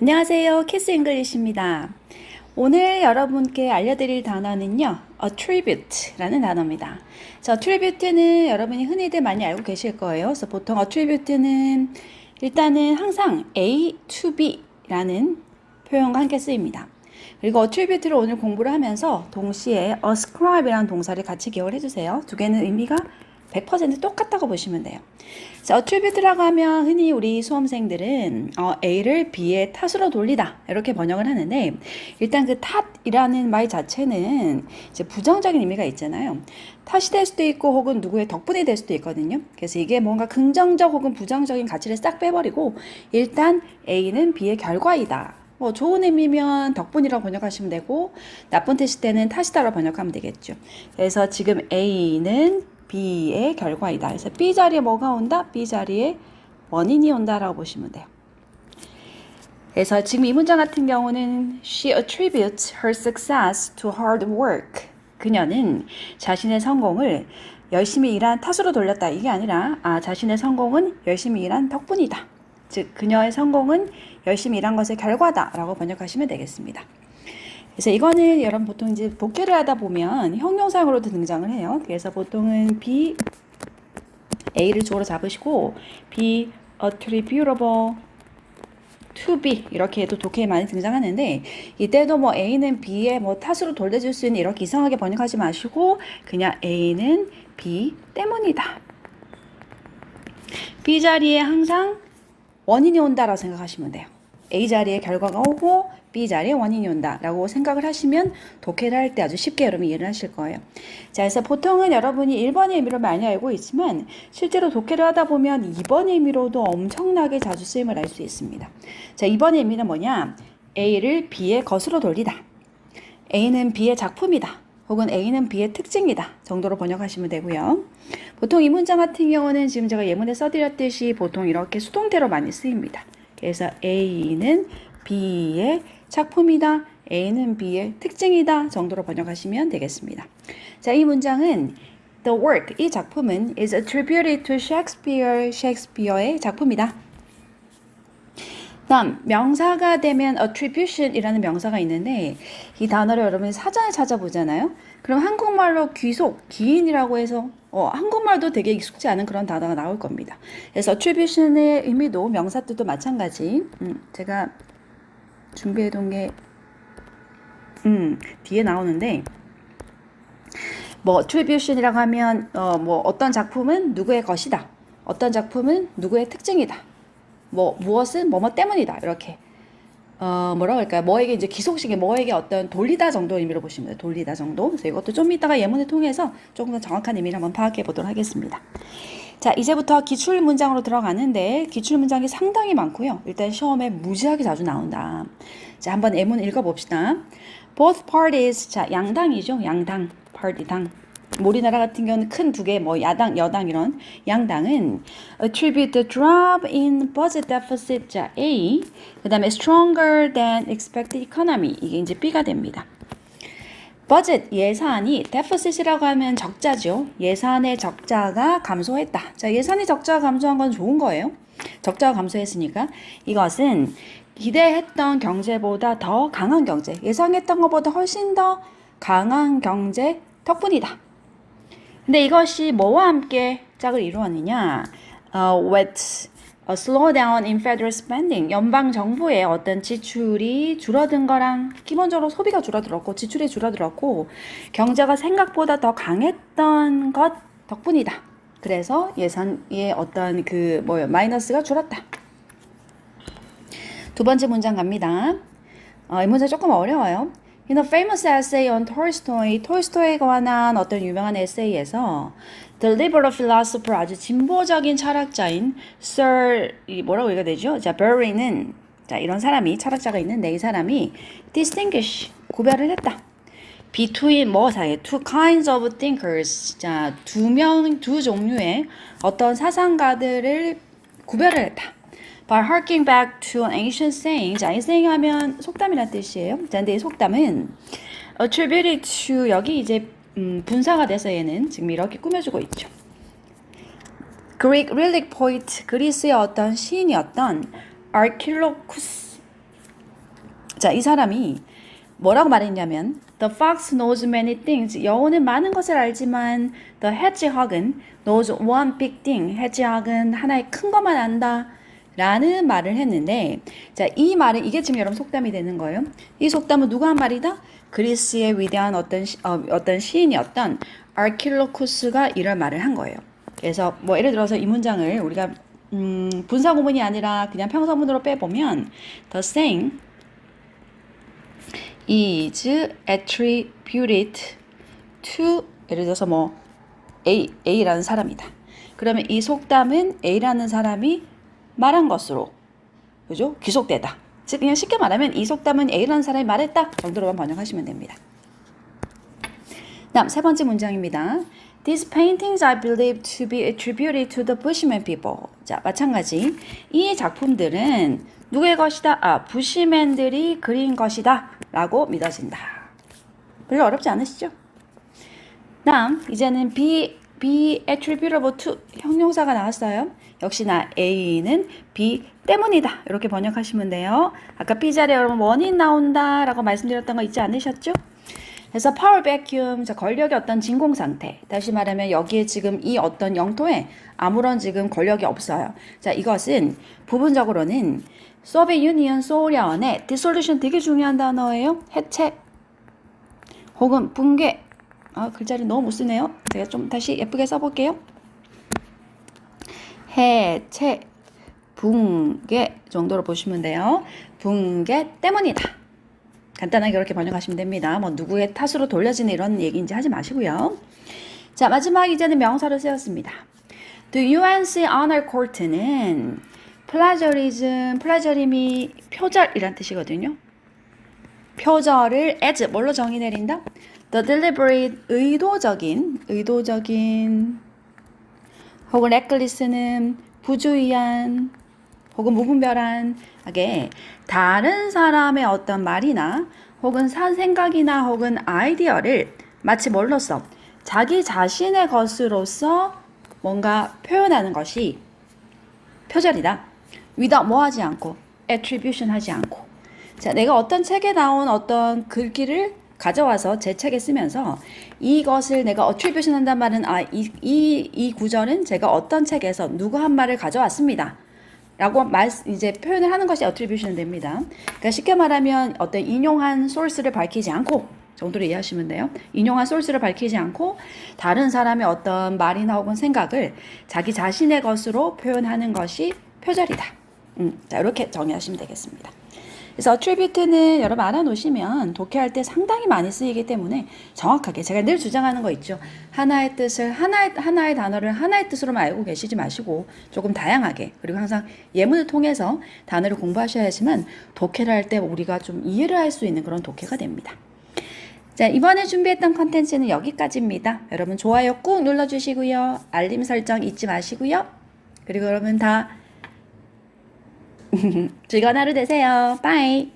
안녕하세요. 키스 잉글리시입니다. 오늘 여러분께 알려드릴 단어는요, attribute라는 단어입니다. 자, attribute는 여러분이 흔히들 많이 알고 계실 거예요. 그래서 보통 attribute는 일단은 항상 A to B라는 표현과 함께 쓰입니다. 그리고 attribute를 오늘 공부를 하면서 동시에 ascribe이라는 동사를 같이 기억을 해주세요. 두 개는 의미가 100% 똑같다고 보시면 돼요. 자, attribute라고 하면 흔히 우리 수험생들은 A를 B의 탓으로 돌리다 이렇게 번역을 하는데, 일단 그 탓이라는 말 자체는 이제 부정적인 의미가 있잖아요. 탓이 될 수도 있고 혹은 누구의 덕분이 될 수도 있거든요. 그래서 이게 뭔가 긍정적 혹은 부정적인 가치를 싹 빼버리고 일단 A는 B의 결과이다. 뭐 좋은 의미면 덕분이라고 번역하시면 되고, 나쁜 뜻일 때는 탓이다라고 번역하면 되겠죠. 그래서 지금 A는 B의 결과이다. 그래서 B 자리에 뭐가 온다? B 자리에 원인이 온다라고 보시면 돼요. 그래서 지금 이 문장 같은 경우는 She attributes her success to hard work. 그녀는 자신의 성공을 열심히 일한 탓으로 돌렸다. 이게 아니라 자신의 성공은 열심히 일한 덕분이다. 즉 그녀의 성공은 열심히 일한 것의 결과다라고 번역하시면 되겠습니다. 그래서 이거는 여러분 보통 이제 복귀를 하다 보면 형용사형으로도 등장을 해요. 그래서 보통은 be A를 주어로 잡으시고 be attributable to B 이렇게 해도 독해에 많이 등장하는데, 이때도 뭐 A는 B의 뭐 탓으로 돌려줄 수 있는 이렇게 이상하게 번역하지 마시고 그냥 A는 B 때문이다. B 자리에 항상 원인이 온다라고 생각하시면 돼요. A 자리에 결과가 오고 B 자리에 원인이 온다라고 생각을 하시면 독해를 할 때 아주 쉽게 여러분 이해를 하실 거예요. 자, 그래서 보통은 여러분이 1번의 의미로 많이 알고 있지만 실제로 독해를 하다 보면 2번의 의미로도 엄청나게 자주 쓰임을 알 수 있습니다. 자, 2번의 의미는 뭐냐? A를 B의 것으로 돌리다. A는 B의 작품이다. 혹은 A는 B의 특징이다 정도로 번역하시면 되고요. 보통 이 문장 같은 경우는 지금 제가 예문에 써드렸듯이 보통 이렇게 수동태로 많이 쓰입니다. 그래서 A는 B의 작품이다, A는 B의 특징이다 정도로 번역하시면 되겠습니다. 자, 이 문장은 The work, 이 작품은 is attributed to Shakespeare, 셰익스피어의 작품이다. 다음, 명사가 되면 attribution이라는 명사가 있는데, 이 단어를 여러분이 사전에 찾아보잖아요. 그럼 한국말로 귀속, 기인이라고 해서 한국말도 되게 익숙지 않은 그런 단어가 나올 겁니다. 그래서 attribution의 의미도 명사 뜻도 마찬가지. 제가 준비해둔 게 뒤에 나오는데, 뭐 attribution이라고 하면 뭐 어떤 작품은 누구의 것이다, 어떤 작품은 누구의 특징이다, 뭐 무엇은 뭐뭐 때문이다, 이렇게 뭐라고 할까요? 뭐에게 이제 기속식의 뭐에게 어떤 돌리다 정도 의미로 보시면 돼요. 돌리다 정도. 그래서 이것도 좀 이따가 예문을 통해서 조금 더 정확한 의미를 한번 파악해 보도록 하겠습니다. 자, 이제부터 기출 문장으로 들어가는데 기출 문장이 상당히 많고요. 일단 시험에 무지하게 자주 나온다. 자, 한번 예문 읽어봅시다. Both parties, 자, 양당이죠. 양당, party, 당. 우리나라 같은 경우는 큰 두 개, 뭐 야당, 여당 이런 양당은 attribute the drop in budget deficit, 자, A, 그 다음에 stronger than expected economy, 이게 이제 B가 됩니다. budget, 예산이 deficit이라고 하면 적자죠. 예산의 적자가 감소했다. 자, 예산의 적자가 감소한 건 좋은 거예요. 적자가 감소했으니까 이것은 기대했던 경제보다 더 강한 경제, 예상했던 것보다 훨씬 더 강한 경제 덕분이다. 근데 이것이 뭐와 함께 짝을 이루었느냐? With a slowdown in federal spending, 연방 정부의 어떤 지출이 줄어든 거랑, 기본적으로 소비가 줄어들었고 지출이 줄어들었고 경제가 생각보다 더 강했던 것 덕분이다. 그래서 예산의 어떤 마이너스가 줄었다. 두 번째 문장 갑니다. 이 문장 조금 어려워요. In a famous essay on Tolstoy, 톨스토이에 관한 어떤 유명한 에세이에서 The liberal philosopher, 아주 진보적인 철학자인 Sir, 뭐라고 읽어야 되죠? 자, Berry는, 자, 이런 사람이, 철학자가 있는데 이 사람이 distinguish, 구별을 했다. Between 뭐 사이에 two kinds of thinkers, 자, 두 종류의 어떤 사상가들을 구별을 했다. By harking back to an ancient saying. 자, 이 saying 하면 속담이란 뜻이에요. 자, 근데 이 속담은 attributed to, 여기 이제 분사가 돼서 얘는 지금 이렇게 꾸며주고 있죠. Greek relic poet, 그리스의 어떤 시인이었던 Archilochus, 자, 이 사람이 뭐라고 말했냐면 The fox knows many things. 여우는 많은 것을 알지만 The hedgehog은 knows one big thing. hedgehog은 하나의 큰 것만 안다. 라는 말을 했는데 자, 이 말은 이게 지금 여러분 속담이 되는 거예요. 이 속담은 누가 한 말이다? 그리스의 위대한 어떤 시인이었던 아킬로쿠스가 이런 말을 한 거예요. 그래서 뭐 예를 들어서 이 문장을 우리가 분사구문이 아니라 그냥 평서문으로 빼보면 The saying is attributed to 예를 들어서 뭐 A라는 사람이다. 그러면 이 속담은 A라는 사람이 말한 것으로 그죠? 귀속되다. 즉 그냥 쉽게 말하면 이 속담은 A라는 사람이 말했다 정도로만 번역하시면 됩니다. 다음 세 번째 문장입니다. These paintings are believed to be attributed to the Bushman people. 자, 마찬가지. 이 작품들은 누구의 것이다? 아, 부시맨들이 그린 것이다 라고 믿어진다. 별로 어렵지 않으시죠? 다음 이제는 be attributable to 형용사가 나왔어요. 역시나 A는 B 때문이다 이렇게 번역하시면 돼요. 아까 B 자리에 여러분 원인 나온다 라고 말씀드렸던 거 잊지 않으셨죠? 그래서 power vacuum, 권력의 어떤 진공 상태. 다시 말하면 여기에 지금 이 어떤 영토에 아무런 지금 권력이 없어요. 자, 이것은 부분적으로는 소비에트 유니언 소련의 dissolution 되게 중요한 단어예요. 해체 혹은 붕괴. 글자를 너무 못 쓰네요. 제가 좀 다시 예쁘게 써볼게요. 해체, 붕괴 정도로 보시면 돼요. 붕괴 때문이다. 간단하게 그렇게 번역하시면 됩니다. 뭐 누구의 탓으로 돌려지는 이런 얘기인지 하지 마시고요. 자, 마지막 이제는 명사를 세웠습니다. The UNC Honor Court는 플라저리즘이 표절이란 뜻이거든요. 표절을 as 뭘로 정의 내린다? The deliberate 의도적인 혹은 reckless는 부주의한 혹은 무분별한하게 다른 사람의 어떤 말이나 혹은 생각이나 혹은 아이디어를 마치 뭘로써 자기 자신의 것으로서 뭔가 표현하는 것이 표절이다. without 뭐 하지 않고 attribution 하지 않고. 자, 내가 어떤 책에 나온 어떤 글귀를 가져와서 제 책에 쓰면서 이것을 내가 attribution 한단 말은 이 구절은 제가 어떤 책에서 누구 한 말을 가져왔습니다. 라고 이제 표현을 하는 것이 attribution 됩니다. 그러니까 쉽게 말하면 어떤 인용한 source를 밝히지 않고 정도로 이해하시면 돼요. 인용한 source를 밝히지 않고 다른 사람의 어떤 말이나 혹은 생각을 자기 자신의 것으로 표현하는 것이 표절이다. 자, 이렇게 정의하시면 되겠습니다. 그래서 attribute는 여러분 알아놓으시면 독해할 때 상당히 많이 쓰이기 때문에 정확하게 제가 늘 주장하는 거 있죠. 하나의 뜻을 하나의 단어를 하나의 뜻으로만 알고 계시지 마시고 조금 다양하게 그리고 항상 예문을 통해서 단어를 공부하셔야지만 독해를 할 때 우리가 좀 이해를 할 수 있는 그런 독해가 됩니다. 자, 이번에 준비했던 컨텐츠는 여기까지입니다. 여러분 좋아요 꾹 눌러주시고요. 알림 설정 잊지 마시고요. 그리고 여러분 다 즐거운 하루 되세요. 빠이.